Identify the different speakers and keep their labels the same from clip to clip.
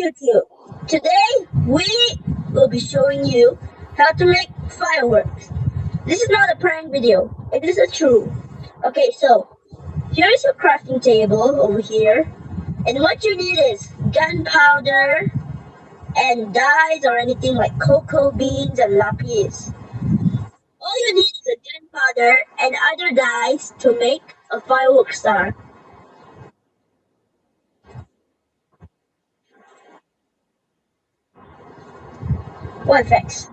Speaker 1: YouTube. Today we will be showing you how to make fireworks. This is not a prank video. It is a true. Okay, so here is your crafting table over here. And what you need is gunpowder and dyes or anything like cocoa beans and lapis. All you need is a gunpowder and other dyes to make a firework star. What effects?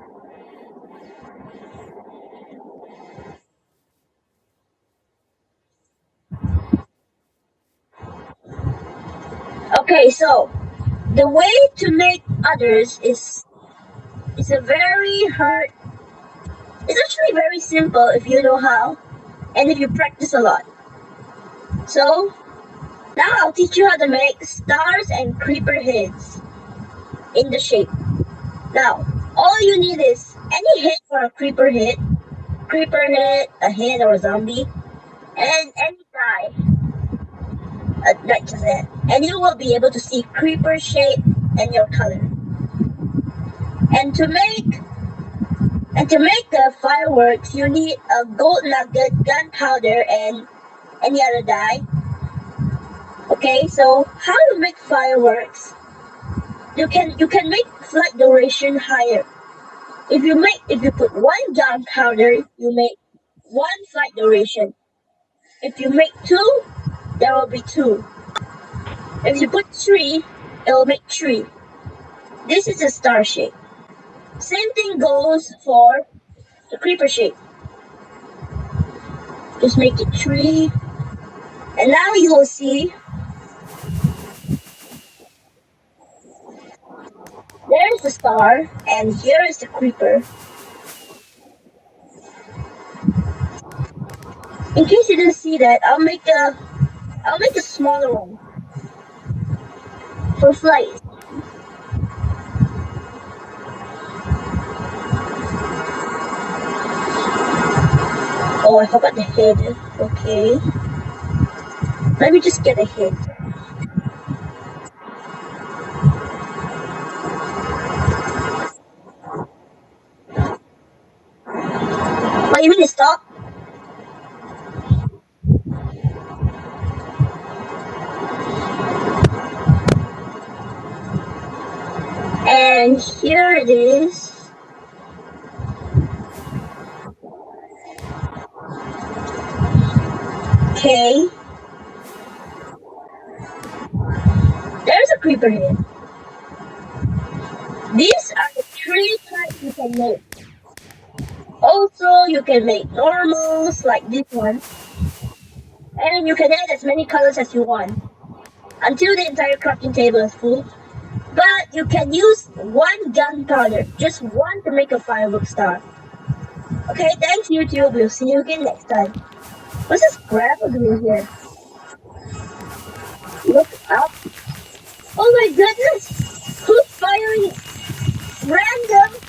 Speaker 1: Okay, so the way to make others is a very hard. It's actually very simple if you know how, and if you practice a lot. So now I'll teach you how to make stars and creeper heads in the shape. Now all you need is any head for a creeper head, a head or a zombie, and any die, like just that, and you will be able to see creeper shape and your color. And to make the fireworks, you need a gold nugget, gunpowder, and any other dye. Okay, so how to make fireworks? You can make flight duration higher. If you put one gunpowder, you make one flight duration. If you make two, there will be two. If you put three, it will make three. This is a star shape. Same thing goes for the creeper shape. Just make it three. And now you will see there's the star and here is the creeper. In case you didn't see that, I'll make a smaller one for flight. Oh, I forgot the head. Okay. Let me just get a head. What, you mean to stop? And here it is. Okay. There's a creeper head. These are the three types you can make. Also, you can make normals like this one. And you can add as many colors as you want until the entire crafting table is full. But you can use one gunpowder, just one to make a firework star. Okay, thanks YouTube. We'll see you again next time. What's this grandpa doing here? Look up. Oh my goodness! Who's firing random